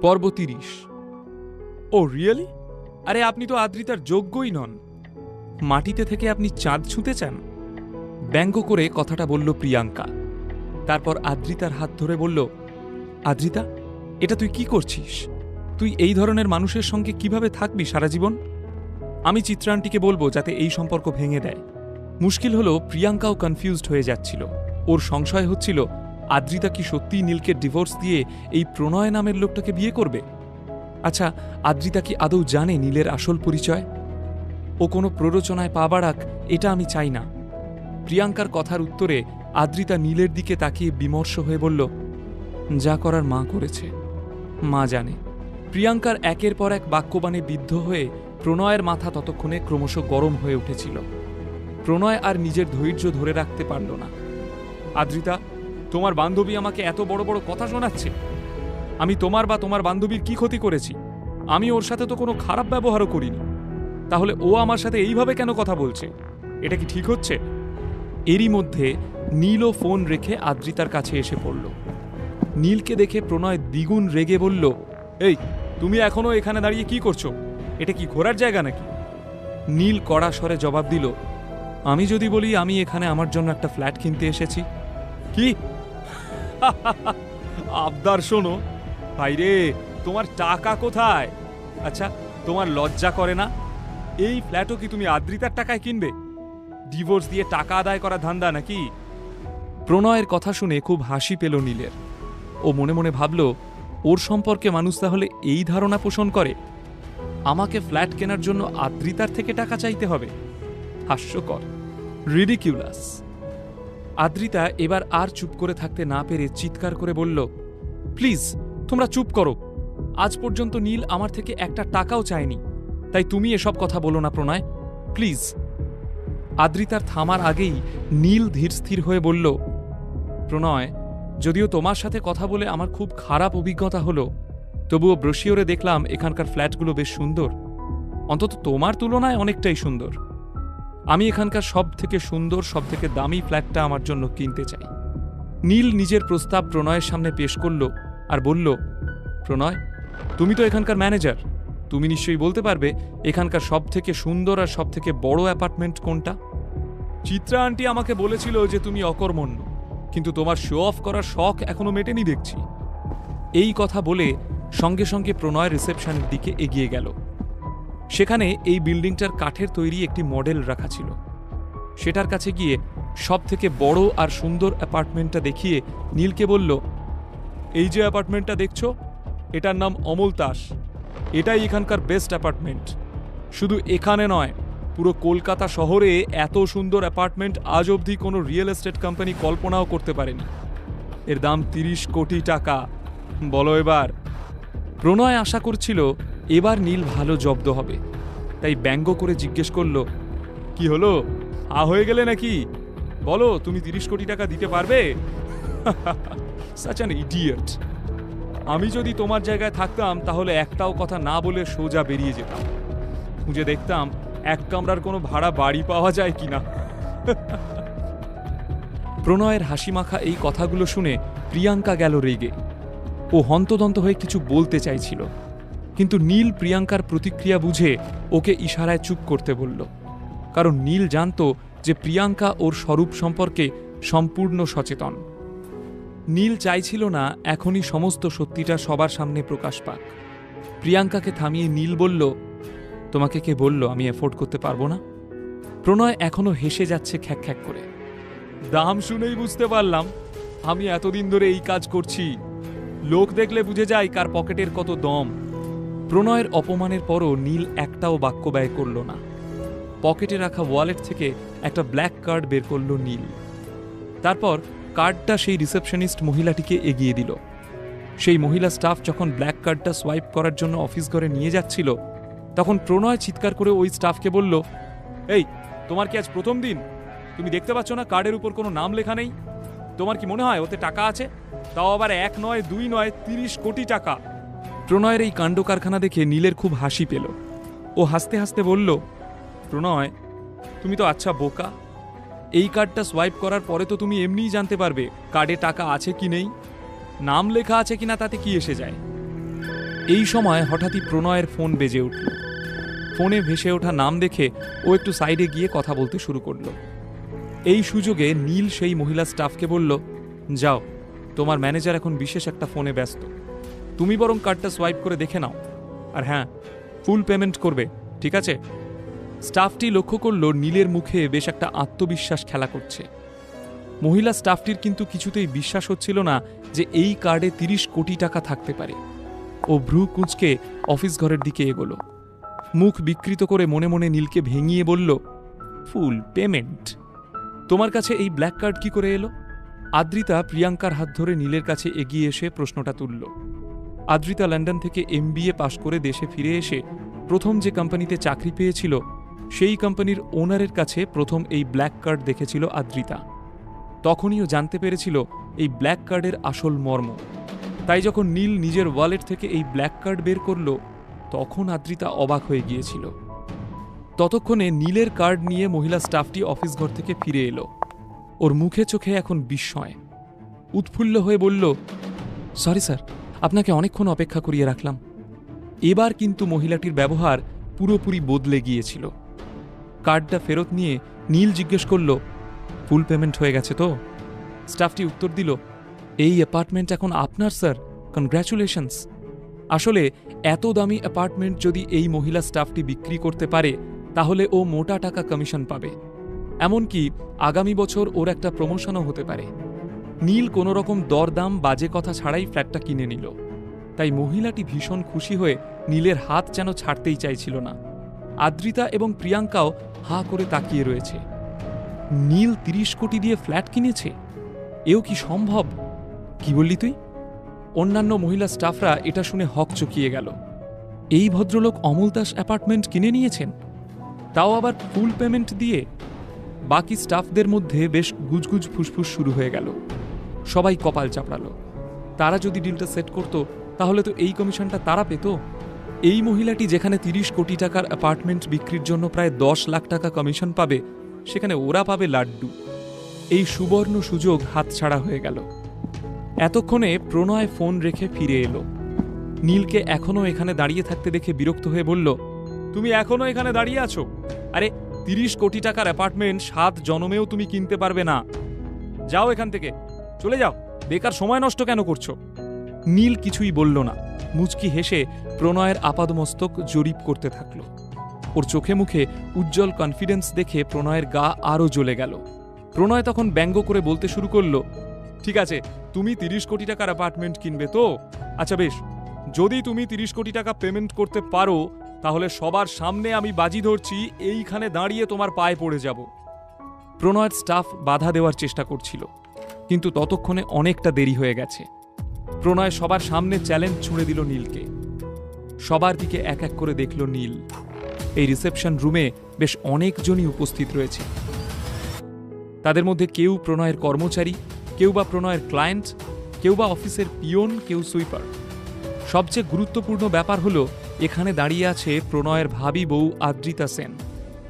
পর্ব ৩০। ও রিয়েলি? আরে আপনি তো আদ্রিতার যোগ্যই নন। মাটিতে থেকে আপনি চাঁদ ছুঁতে চান? ব্যঙ্গ করে কথাটা বলল প্রিয়াঙ্কা। তারপর আদ্রিতার হাত ধরে বলল, আদ্রিতা, এটা তুই কি করছিস? তুই এই ধরনের মানুষের সঙ্গে কিভাবে থাকবি সারা জীবন? আমি চিত্রান্টিকে বলবো যাতে এই সম্পর্ক ভেঙে দেয়। মুশকিল হলো প্রিয়াঙ্কাও কনফিউজড হয়ে যাচ্ছিল। ওর সংশয় হচ্ছিল আদ্রিতা কি সত্যিই নীলকে ডিভোর্স দিয়ে এই প্রণয় নামের লোকটাকে বিয়ে করবে? আচ্ছা, আদ্রিতা কি আদৌ জানে নীলের আসল পরিচয়? ও কোনো প্ররোচনায় পা বাড়াক, এটা আমি চাই না। প্রিয়াঙ্কার কথার উত্তরে আদ্রিতা নীলের দিকে তাকিয়ে বিমর্ষ হয়ে বলল, যা করার মা করেছে, মা জানে। প্রিয়াঙ্কার একের পর এক বাক্যবাণে বিদ্ধ হয়ে প্রণয়ের মাথা ততক্ষণে ক্রমশ গরম হয়ে উঠেছিল। প্রণয় আর নিজের ধৈর্য ধরে রাখতে পারল না। আদ্রিতা, তোমার বান্ধবী আমাকে এত বড় বড় কথা শোনাচ্ছে। আমি তোমার বা তোমার বান্ধবীর কি ক্ষতি করেছি? আমি ওর সাথে তো কোনো খারাপ ব্যবহারও করিনি। তাহলে ও আমার সাথে এইভাবে কেন কথা বলছে? এটা কি ঠিক হচ্ছে? এরই মধ্যে নীলও ফোন রেখে আদ্রিতার কাছে এসে পড়ল। নীলকে দেখে প্রণয় দ্বিগুণ রেগে বলল, এই, তুমি এখনো এখানে দাঁড়িয়ে কি করছো? এটা কি ঘোরার জায়গা নাকি? নীল কড়া স্বরে জবাব দিল, আমি যদি বলি আমি এখানে আমার জন্য একটা ফ্ল্যাট কিনতে এসেছি? কি আবদার শোনো ভাইরে, তোমার টাকা কোথায়? আচ্ছা, তোমার লজ্জা করে না? এই ফ্ল্যাটও কি তুমি আদ্রিতার টাকায় কিনবে? ডিভোর্স দিয়ে টাকা আদায় করা ধান্দা নাকি? প্রণয়ের কথা শুনে খুব হাসি পেল নীলের। ও মনে মনে ভাবল, ওর সম্পর্কে মানুষ তাহলে এই ধারণা পোষণ করে, আমাকে ফ্ল্যাট কেনার জন্য আদ্রিতার থেকে টাকা চাইতে হবে? হাস্যকর, রিডিকিউলাস। আদ্রিতা এবার আর চুপ করে থাকতে না পেরে চিৎকার করে বলল, প্লিজ তোমরা চুপ করো। আজ পর্যন্ত নীল আমার থেকে একটা টাকাও চায়নি, তাই তুমি এসব কথা বলো না প্রণয়, প্লিজ। আদ্রিতার থামার আগেই নীল ধীরস্থির হয়ে বলল, প্রণয়, যদিও তোমার সাথে কথা বলে আমার খুব খারাপ অভিজ্ঞতা হলো, তবুও ব্রোশিওরে দেখলাম এখানকার ফ্ল্যাটগুলো বেশ সুন্দর। অন্তত তোমার তুলনায় অনেকটাই সুন্দর। আমি এখানকার সব থেকে সুন্দর, সব থেকে দামি ফ্ল্যাটটা আমার জন্য কিনতে চাই। নীল নিজের প্রস্তাব প্রণয়ের সামনে পেশ করল আর বলল, প্রণয়, তুমি তো এখানকার ম্যানেজার, তুমি নিশ্চয়ই বলতে পারবে এখানকার সব থেকে সুন্দর আর সব থেকে বড় অ্যাপার্টমেন্ট কোনটা? চিত্রা আন্টি আমাকে বলেছিল যে তুমি অকর্মণ্য, কিন্তু তোমার শো অফ করার শখ এখনো মেটেনি দেখছি। এই কথা বলে সঙ্গে সঙ্গে প্রণয় রিসেপশনের দিকে এগিয়ে গেল। সেখানে এই বিল্ডিংটার কাঠের তৈরি একটি মডেল রাখা ছিল। সেটার কাছে গিয়ে সব থেকে বড় আর সুন্দর অ্যাপার্টমেন্টটা দেখিয়ে নীলকে বলল, এই যে অ্যাপার্টমেন্টটা দেখছো, এটার নাম অমলতাস। এটাই এখানকার বেস্ট অ্যাপার্টমেন্ট। শুধু এখানে নয়, পুরো কলকাতা শহরে এত সুন্দর অ্যাপার্টমেন্ট আজ অবধি কোনো রিয়েল এস্টেট কোম্পানি কল্পনাও করতে পারেনি। এর দাম ৩০ কোটি টাকা। বলো এবার। প্রণয় আশা করছিল এবার নীল ভালো জব্দ হবে, তাই ব্যঙ্গ করে জিজ্ঞেস করল, কি হলো, হয়ে গেলে নাকি? বলো, তুমি ৩০ কোটি টাকা দিতে পারবে? Such an idiot. আমি যদি তোমার জায়গায় থাকতাম তাহলে একটাও কথা না বলে সোজা বেরিয়ে যেতাম। খুঁজে দেখতাম এক কামরার কোনো ভাড়া বাড়ি পাওয়া যায় কিনা। প্রণয়ের হাসিমাখা এই কথাগুলো শুনে প্রিয়াঙ্কা গেল রেগে। ও হন্তদন্ত হয়ে কিছু বলতে চাইছিল, কিন্তু নীল প্রিয়াঙ্কার প্রতিক্রিয়া বুঝে ওকে ইশারায় চুপ করতে বলল। কারণ নীল জানত যে প্রিয়াঙ্কা ওর স্বরূপ সম্পর্কে সম্পূর্ণ সচেতন। নীল চাইছিল না এখনই সমস্ত সত্যিটা সবার সামনে প্রকাশ পাক। প্রিয়াঙ্কাকে থামিয়ে নীল বলল, তোমাকে কে বলল আমি এফোর্ড করতে পারবো না? প্রণয় এখনো হেসে যাচ্ছে খ্যাক খ্যাক করে। দাম শুনেই বুঝতে পারলাম, আমি এতদিন ধরে এই কাজ করছি। লোক দেখলে বুঝে যায় কার পকেটের কত দম। প্রণয়ের অপমানের পরও নীল একটাও বাক্য ব্যয় করল না। পকেটে রাখা ওয়ালেট থেকে একটা ব্ল্যাক কার্ড বের করল নীল। তারপর কার্ডটা সেই রিসেপশনিস্ট মহিলাটিকে এগিয়ে দিল। সেই মহিলা স্টাফ যখন ব্ল্যাক কার্ডটা সোয়াইপ করার জন্য অফিস ঘরে নিয়ে যাচ্ছিল, তখন প্রণয় চিৎকার করে ওই স্টাফকে বলল, এই, তোমার কি আজ প্রথম দিন? তুমি দেখতে পাচ্ছ না কার্ডের উপর কোনো নাম লেখা নেই? তোমার কি মনে হয় ওতে টাকা আছে? তাও আবার ১ নয় ২ নয়, ৩০ কোটি টাকা। প্রণয়ের এই কাণ্ড কারখানা দেখে নীলের খুব হাসি পেল। ও হাসতে হাসতে বলল, প্রণয়, তুমি তো আচ্ছা বোকা। এই কার্ডটা সোয়াইপ করার পরে তো তুমি এমনিই জানতে পারবে কার্ডে টাকা আছে কি নেই। নাম লেখা আছে কিনা তাতে কি এসে যায়? এই সময় হঠাৎই প্রণয়ের ফোন বেজে উঠল। ফোনে ভেসে ওঠা নাম দেখে ও একটু সাইডে গিয়ে কথা বলতে শুরু করলো। এই সুযোগে নীল সেই মহিলা স্টাফকে বলল, যাও, তোমার ম্যানেজার এখন বিশেষ একটা ফোনে ব্যস্ত, তুমি বরং কার্ডটা সোয়াইপ করে দেখে নাও, আর হ্যাঁ, ফুল পেমেন্ট করবে, ঠিক আছে? স্টাফটি লক্ষ্য করল নীলের মুখে বেশ একটা আত্মবিশ্বাস খেলা করছে। মহিলা স্টাফটির কিন্তু কিছুতেই বিশ্বাস হচ্ছিল না যে এই কার্ডে ৩০ কোটি টাকা থাকতে পারে। ও ভ্রু কুঁচকে অফিস ঘরের দিকে এগোলো। মুখ বিকৃত করে মনে মনে নীলকে ভেঙিয়ে বলল, ফুল পেমেন্ট? তোমার কাছে এই ব্ল্যাক কার্ড কি করে এলো? আদ্রিতা প্রিয়াঙ্কার হাত ধরে নীলের কাছে এগিয়ে এসে প্রশ্নটা তুলল। আদ্রিতা লন্ডন থেকে MBA পাশ করে দেশে ফিরে এসে প্রথম যে কোম্পানিতে চাকরি পেয়েছিল সেই কোম্পানির ওনারের কাছে প্রথম এই ব্ল্যাক কার্ড দেখেছিল আদ্রিতা। তখনই ও জানতে পেরেছিল এই ব্ল্যাক কার্ডের আসল মর্ম। তাই যখন নীল নিজের ওয়ালেট থেকে এই ব্ল্যাক কার্ড বের করল, তখন আদ্রিতা অবাক হয়ে গিয়েছিল। ততক্ষণে নীলের কার্ড নিয়ে মহিলা স্টাফটি অফিস ঘর থেকে ফিরে এলো। ওর মুখে চোখে এখন বিস্ময়। উৎফুল্ল হয়ে বলল, সরি স্যার, আপনাকে অনেকক্ষণ অপেক্ষা করিয়ে রাখলাম। এবার কিন্তু মহিলাটির ব্যবহার পুরোপুরি বদলে গিয়েছিল। কার্ডটা ফেরত নিয়ে নীল জিজ্ঞেস করল, ফুল পেমেন্ট হয়ে গেছে তো? স্টাফটি উত্তর দিল, এই অ্যাপার্টমেন্ট এখন আপনার স্যার, কনগ্র্যাচুলেশনস। আসলে এত দামি অ্যাপার্টমেন্ট যদি এই মহিলা স্টাফটি বিক্রি করতে পারে তাহলে ও মোটা টাকা কমিশন পাবে। এমনকি আগামী বছর ওর একটা প্রমোশনও হতে পারে। নীল কোনো রকম দরদাম বাজে কথা ছাড়াই ফ্ল্যাটটা কিনে নিল। তাই মহিলাটি ভীষণ খুশি হয়ে নীলের হাত যেন ছাড়তেই চাইছিল না। আদ্রিতা এবং প্রিয়াঙ্কাও হাঁ করে তাকিয়ে রয়েছে। নীল ৩০ কোটি দিয়ে ফ্ল্যাট কিনেছে? এও কি সম্ভব? কি বললি তুই? অন্যান্য মহিলা স্টাফরা এটা শুনে হক চকিয়ে গেল। এই ভদ্রলোক অমল দাস অ্যাপার্টমেন্ট কিনে নিয়েছেন, তাও আবার ফুল পেমেন্ট দিয়ে? বাকি স্টাফদের মধ্যে বেশ গুজগুজ ফুসফুস শুরু হয়ে গেল। সবাই কপাল চাপড়ালো। তারা যদি ডিলটা সেট করত তাহলে তো এই কমিশনটা তারা পেত। এই মহিলাটি যেখানে ৩০ কোটি টাকার অ্যাপার্টমেন্ট বিক্রির জন্য প্রায় ১০ লাখ টাকা কমিশন পাবে, সেখানে ওরা পাবে লাড্ডু। এই সুবর্ণ সুযোগ হাতছাড়া হয়ে গেল। এতক্ষণে প্রণয় ফোন রেখে ফিরে এলো। নীলকে এখনও এখানে দাঁড়িয়ে থাকতে দেখে বিরক্ত হয়ে বলল, তুমি এখনও এখানে দাঁড়িয়ে আছো? আরে ৩০ কোটি টাকার অ্যাপার্টমেন্ট ৭ জনমেও তুমি কিনতে পারবে না। যাও এখান থেকে, চলে যাও, বেকার সময় নষ্ট কেন করছো? নীল কিছুই বলল না। মুচকি হেসে প্রণয়ের আপাদমস্তক জরিপ করতে থাকল। ওর চোখে মুখে উজ্জ্বল কনফিডেন্স দেখে প্রণয়ের গা আরও জ্বলে গেল। প্রণয় তখন ব্যঙ্গ করে বলতে শুরু করল, ঠিক আছে, তুমি ৩০ কোটি টাকার অ্যাপার্টমেন্ট কিনবে তো? আচ্ছা বেশ, যদি তুমি ৩০ কোটি টাকা পেমেন্ট করতে পারো তাহলে সবার সামনে আমি বাজি ধরছি এইখানে দাঁড়িয়ে তোমার পায়ে পড়ে যাব। প্রণয়ের স্টাফ বাধা দেওয়ার চেষ্টা করছিল, কিন্তু ততক্ষণে অনেকটা দেরি হয়ে গেছে। প্রণয় সবার সামনে চ্যালেঞ্জ ছুঁড়ে দিল নীলকে। সবার দিকে এক এক করে দেখল নীল। এই রিসেপশন রুমে বেশ অনেকজনই উপস্থিত রয়েছে। তাদের মধ্যে কেউ প্রণয়ের কর্মচারী, কেউ বা প্রণয়ের ক্লায়েন্ট, কেউ বা অফিসের পিয়ন, কেউ সুইপার। সবচেয়ে গুরুত্বপূর্ণ ব্যাপার হলো এখানে দাঁড়িয়ে আছে প্রণয়ের ভাবি বউ আদ্রিতা সেন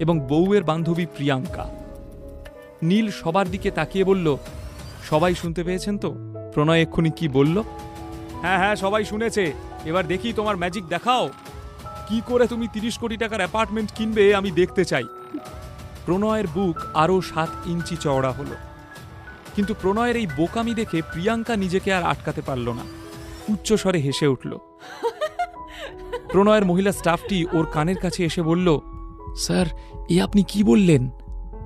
এবং বউয়ের বান্ধবী প্রিয়াঙ্কা। নীল সবার দিকে তাকিয়ে বলল, সবাই শুনতে পেয়েছেন তো প্রণয় এক্ষুনি কি বলল? হ্যাঁ হ্যাঁ, সবাই শুনেছে। এবার দেখি তোমার ম্যাজিক দেখাও। কি করে তুমি ৩০ কোটি টাকার অ্যাপার্টমেন্ট কিনবে আমি দেখতে চাই। প্রণয়ের বুক আরও ৭ ইঞ্চি চওড়া হলো। কিন্তু প্রণয়ের এই বোকামি দেখে প্রিয়াঙ্কা নিজেকে আর আটকাতে পারল না। উচ্চস্বরে হেসে উঠল। প্রণয়ের মহিলা স্টাফটি ওর কানের কাছে এসে বলল, স্যার, এ আপনি কি বললেন?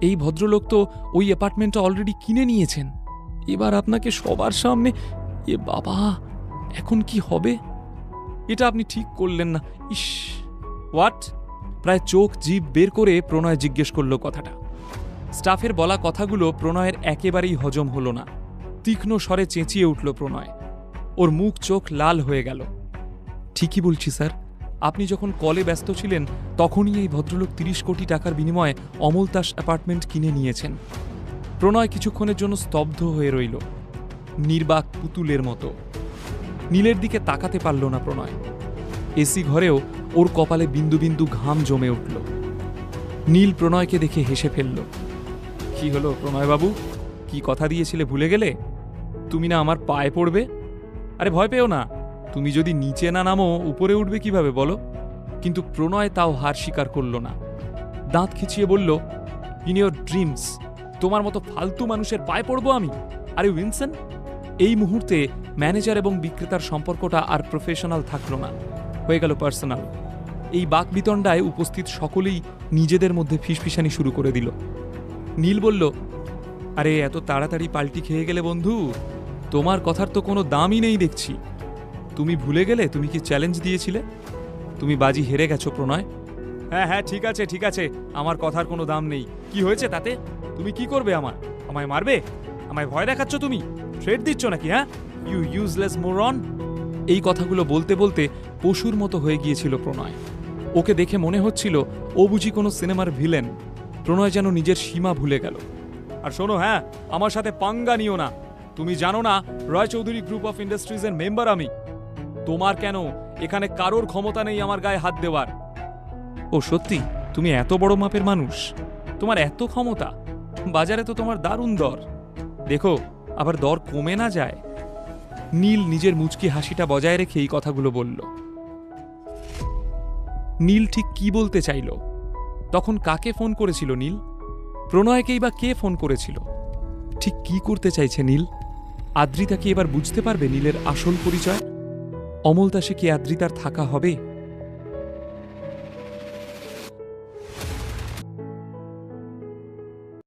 এই ভদ্রলোক তো ওই অ্যাপার্টমেন্টটা অলরেডি কিনে নিয়েছেন। এবার আপনাকে সবার সামনে, এ বাবা, এখন কি হবে? এটা আপনি ঠিক করলেন না। ইস, হোয়াট? প্রায় চোখ জিভ বের করে প্রণয় জিজ্ঞেস করল কথাটা। স্টাফের বলা কথাগুলো প্রণয়ের একেবারেই হজম হলো না। তীক্ষ্ণ স্বরে চেঁচিয়ে উঠল প্রণয়। ওর মুখ চোখ লাল হয়ে গেল। ঠিকই বলছি স্যার, আপনি যখন কলে ব্যস্ত ছিলেন তখনই এই ভদ্রলোক ৩০ কোটি টাকার বিনিময়ে অমল দাস অ্যাপার্টমেন্ট কিনে নিয়েছেন। প্রণয় কিছুক্ষণের জন্য স্তব্ধ হয়ে রইল, নির্বাক পুতুলের মতো। নীলের দিকে তাকাতে পারল না প্রণয়। এসি ঘরেও ওর কপালে বিন্দু বিন্দু ঘাম জমে উঠল। নীল প্রণয়কে দেখে হেসে ফেলল। কি হলো প্রণয়বাবু, কি কথা দিয়েছিলে ভুলে গেলে? তুমি না আমার পায়ে পড়বে? আরে ভয় পেও না, তুমি যদি নিচে না নামো উপরে উঠবে কিভাবে বলো? কিন্তু প্রণয় তাও হার স্বীকার করল না। দাঁত খিচিয়ে বলল, ইন ইয়োর ড্রিমস তোমার মতো ফালতু মানুষের পায়ে পড়বো আমি? আরে উইনসন, এই মুহূর্তে ম্যানেজার এবং বিক্রেতার সম্পর্কটা আর প্রফেশনাল থাকলো না, হয়ে গেল পার্সোনাল। এই বাকবিতণ্ডায় উপস্থিত সকলেই নিজেদের মধ্যে ফিসফিসানি শুরু করে দিল। নীল বলল, আরে এত তাড়াতাড়ি পাল্টি খেয়ে গেলে বন্ধু? তোমার কথার তো কোনো দামই নেই দেখছি। তুমি ভুলে গেলে তুমি কি চ্যালেঞ্জ দিয়েছিলে? তুমি বাজি হেরে গেছো প্রণয়। হ্যাঁ হ্যাঁ, ঠিক আছে ঠিক আছে, আমার কথার কোনো দাম নেই। কি হয়েছে তাতে? তুমি কি করবে? আমায় মারবে? আমায় ভয় দেখাচ্ছ? তুমি থ্রেট দিচ্ছ নাকি? হ্যাঁ, ইউ ইউজলেস মোরন। এই কথাগুলো বলতে বলতে পশুর মতো হয়ে গিয়েছিল প্রণয়। ওকে দেখে মনে হচ্ছিল ও বুঝি কোনো সিনেমার ভিলেন। প্রণয় যেন নিজের সীমা ভুলে গেল। আর শোনো, হ্যাঁ, আমার সাথে পাঙ্গা নিও না। তুমি জানো না রয় চৌধুরী গ্রুপ অফ ইন্ডাস্ট্রিজের মেম্বার আমি। তোমার কেন এখানে কারোর ক্ষমতা নেই আমার গায়ে হাত দেওয়ার। ও সত্যি? তুমি এত বড় মাপের মানুষ? তোমার এত ক্ষমতা? বাজারে তো তোমার দারুণ দর। দেখো আবার দর কমে না যায়। নীল নিজের মুচকি হাসিটা বজায় রেখে এই কথাগুলো বলল। নীল ঠিক কি বলতে চাইল? তখন কাকে ফোন করেছিল নীল? প্রণয়কেই বা কে ফোন করেছিল? ঠিক কি করতে চাইছে নীল? আদ্রিতা কি এবার বুঝতে পারবে নীলের আসল পরিচয়? অমল দাসে কি আদ্রিতার থাকা হবে?